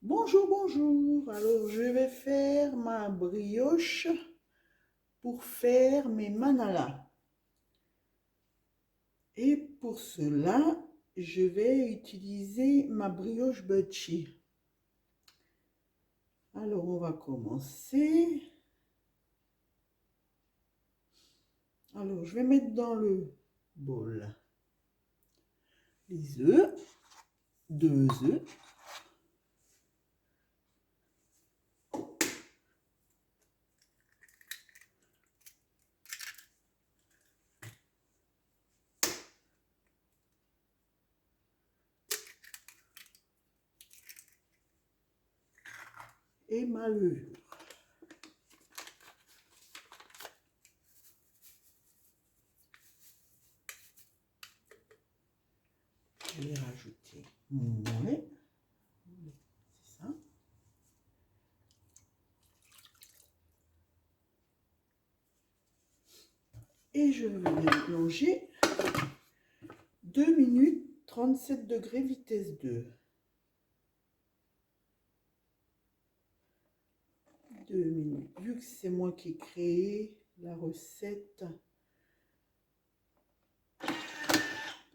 Bonjour, bonjour. Alors, je vais faire ma brioche pour faire mes manalas. Et pour cela, je vais utiliser ma brioche Bucci. Alors, on va commencer. Alors, je vais mettre dans le bol les œufs, 2 œufs. Et ma levure. Je vais rajouter mon lait. C'est ça. Et je vais mélanger 2 minutes 37 degrés vitesse 2. 2 minutes. Vu que c'est moi qui ai créé la recette,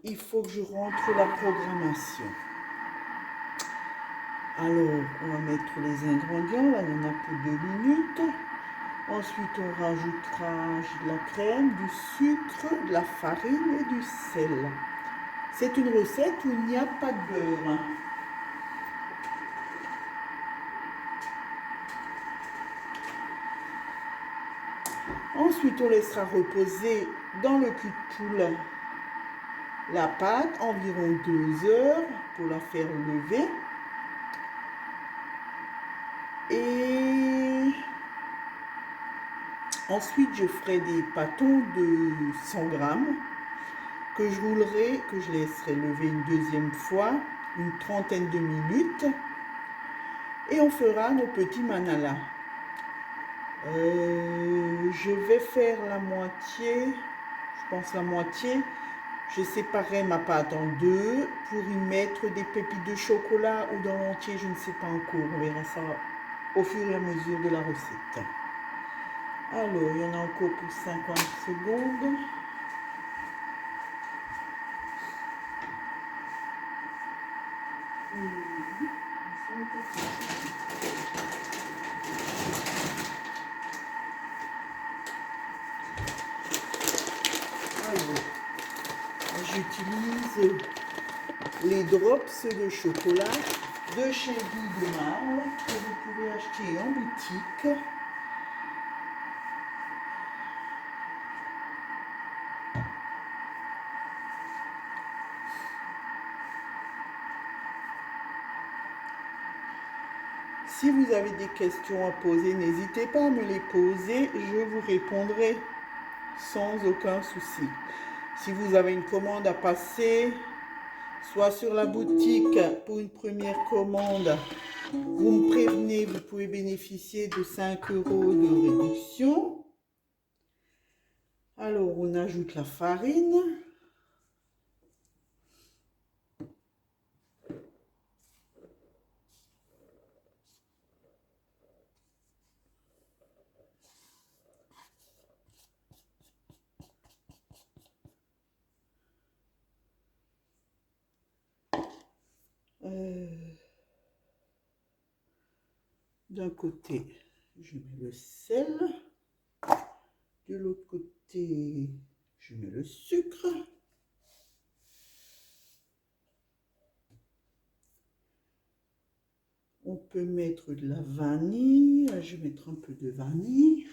il faut que je rentre la programmation. Alors, on va mettre les ingrédients. Là, il y en a pour 2 minutes. Ensuite, on rajoutera de la crème, du sucre, de la farine et du sel. C'est une recette où il n'y a pas de beurre. Ensuite, on laissera reposer dans le cul de poule la pâte environ 2 heures pour la faire lever. Et ensuite, je ferai des pâtons de 100 grammes que je roulerai, que je laisserai lever une deuxième fois, une trentaine de minutes. Et on fera nos petits manalas. Je vais faire la moitié, je pense la moitié. Je séparerai ma pâte en deux pour y mettre des pépites de chocolat ou dans l'entier, je ne sais pas encore. On verra ça au fur et à mesure de la recette. Alors, il y en a encore pour 50 secondes. Alors, j'utilise les drops de chocolat de chez Guy de Marle que vous pouvez acheter en boutique. Si vous avez des questions à poser, n'hésitez pas à me les poser, je vous répondrai sans aucun souci. Si vous avez une commande à passer, soit sur la boutique pour une première commande, vous me prévenez, vous pouvez bénéficier de 5 € de réduction. Alors, on ajoute la farine. D'un côté, je mets le sel. De l'autre côté, je mets le sucre. On peut mettre de la vanille. Je vais mettre un peu de vanille.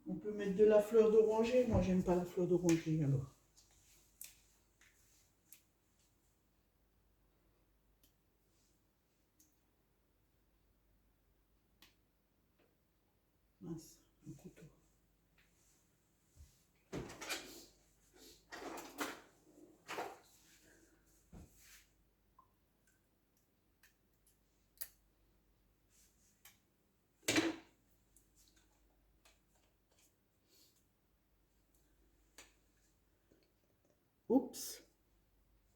On peut mettre de la fleur d'oranger. Moi, j'aime pas la fleur d'oranger, alors. Mince, un couteau. Oups.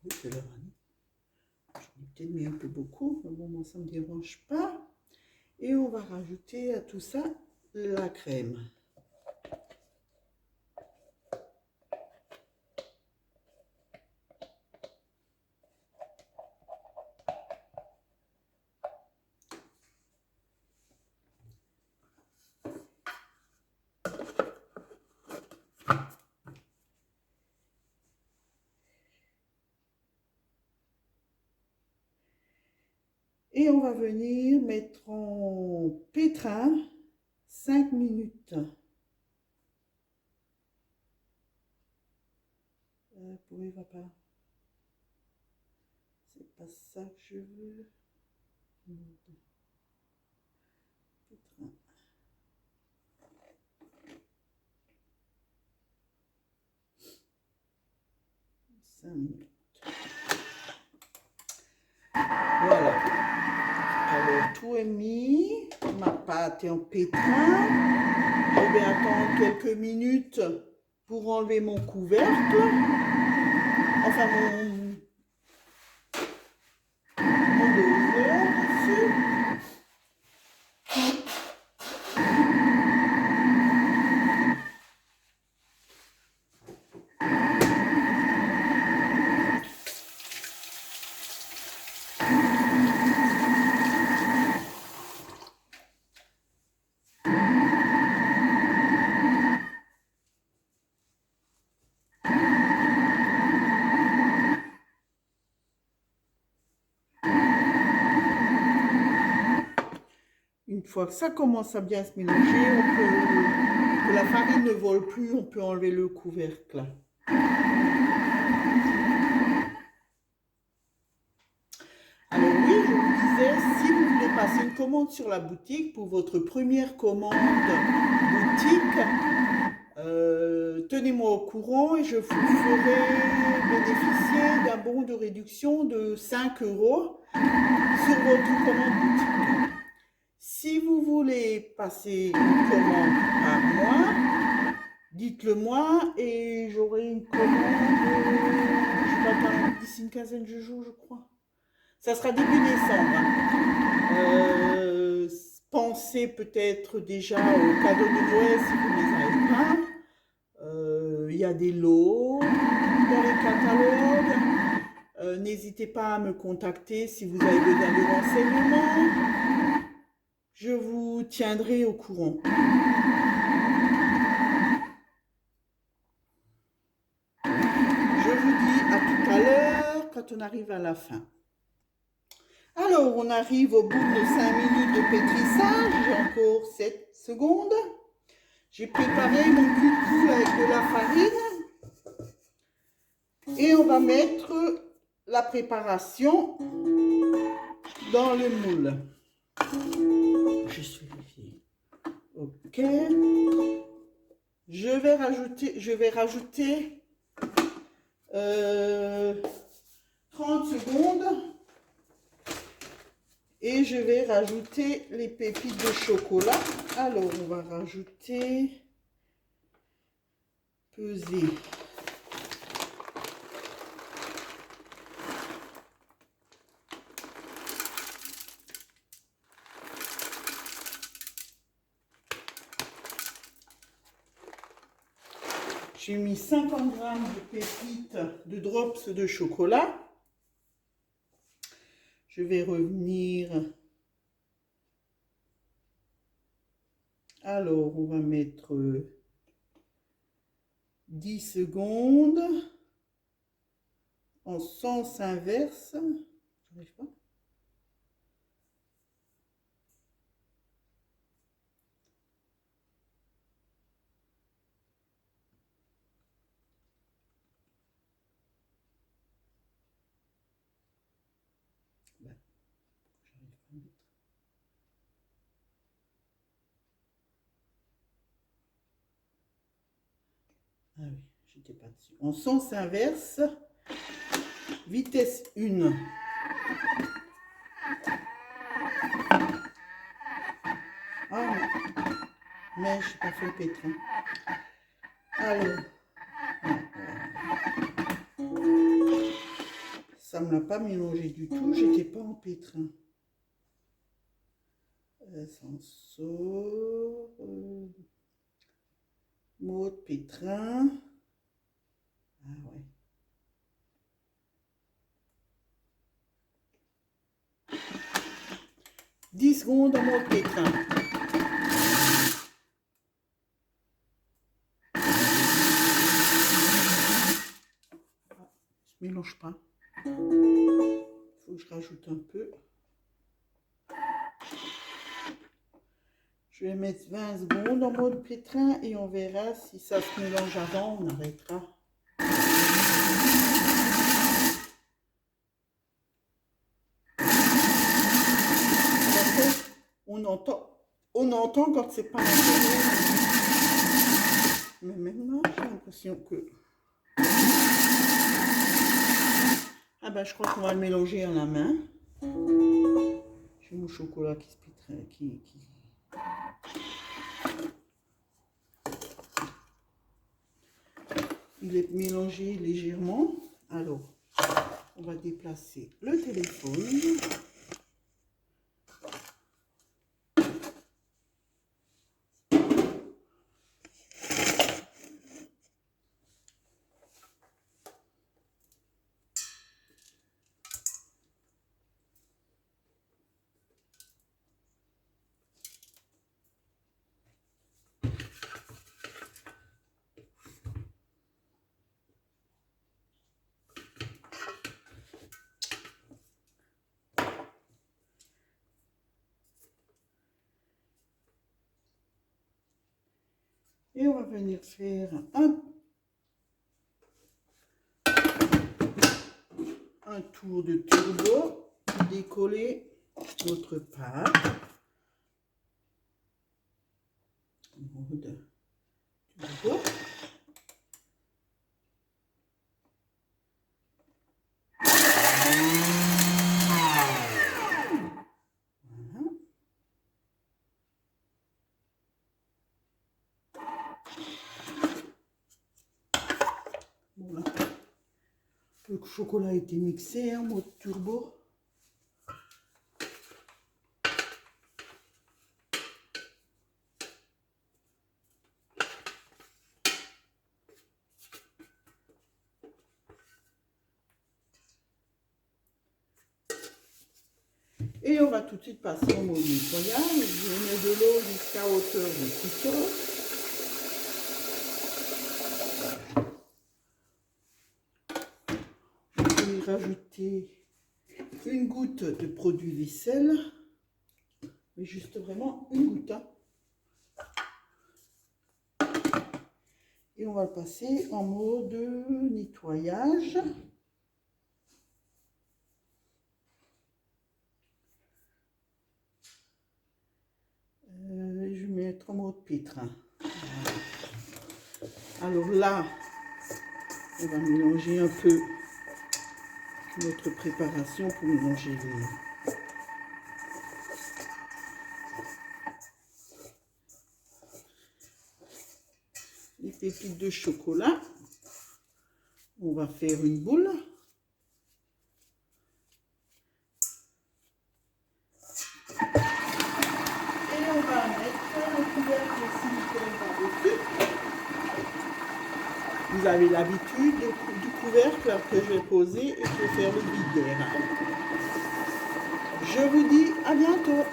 Oui, c'est la vanille. peut-être mis un peu beaucoup, mais bon, moi, ça ne me dérange pas. Et on va rajouter à tout ça la crème. Et on va venir mettre en pétrin 5 minutes. Pourquoi va pas? C'est pas ça que je veux. Pétrin. 5 minutes. Voilà. Alors, tout est mis. Ma pâte est en pétrin. Je vais attendre quelques minutes pour enlever mon couvercle. Enfin, mon doseur ici. Une fois que ça commence à bien se mélanger, que la farine ne vole plus, on peut enlever le couvercle. Alors oui, je vous disais, si vous voulez passer une commande sur la boutique, pour votre première commande boutique, tenez-moi au courant et je vous ferai bénéficier d'un bon de réduction de 5 € sur votre commande boutique. Si vous voulez passer une commande par mois, dites-le moi et j'aurai une commande, je sais pas, d'ici une quinzaine de jours, je crois. Ça sera début décembre. Pensez peut-être déjà aux cadeaux de Noël si vous ne les avez pas. Il y a des lots dans les catalogues. N'hésitez pas à me contacter si vous avez besoin de renseignements. Je vous tiendrai au courant. Je vous dis à tout à l'heure quand on arrive à la fin. Alors, on arrive au bout de 5 minutes de pétrissage. J'ai encore 7 secondes. J'ai préparé mon cul de poule avec de la farine. Et on va mettre la préparation dans le moule. Je suis vérifiée. Ok. Je vais rajouter 30 secondes. Et je vais rajouter les pépites de chocolat. Alors, on va rajouter, peser. J'ai mis 50 g de pépites de drops de chocolat. Je vais revenir. Alors, on va mettre 10 secondes en sens inverse. J'arrive pas. Ah oui, j'étais pas dessus. En sens inverse, vitesse 1. Ah, mais je n'ai pas fait le pétrin. Alors, Ça ne me l'a pas mélangé du tout, j'étais pas en pétrin. Sanso, maude, pétrin. Ah ouais. « 10 secondes en mode pétrin. Je ne mélange pas. Il faut que je rajoute un peu. Je vais mettre 20 secondes en mode pétrin et on verra si ça se mélange avant, on arrêtera. On entend quand c'est pas intérêt. Mais maintenant, j'ai l'impression que... Ah ben, je crois qu'on va le mélanger à la main. J'ai mon chocolat qui se pétrait, Il est mélangé légèrement. Alors, on va déplacer le téléphone. Et on va venir faire un tour de turbo, décoller notre pâte. Mode turbo. Voilà. Le chocolat a été mixé en mode turbo. Et on va tout de suite passer en mode nettoyage. Je mets de l'eau jusqu'à hauteur de couteau. Je vais rajouter une goutte de produit vaisselle. Mais juste vraiment une goutte. Et on va le passer en mode nettoyage. Je vais mettre en mode pétrin. Alors là, on va mélanger un peu notre préparation pour mélanger les pépites de chocolat. On va faire une boule. Et on va mettre le couvercle de silicone par-dessus. Vous avez l'habitude du couvercle que je vais poser et je vais faire le vide d'air. Je vous dis à bientôt.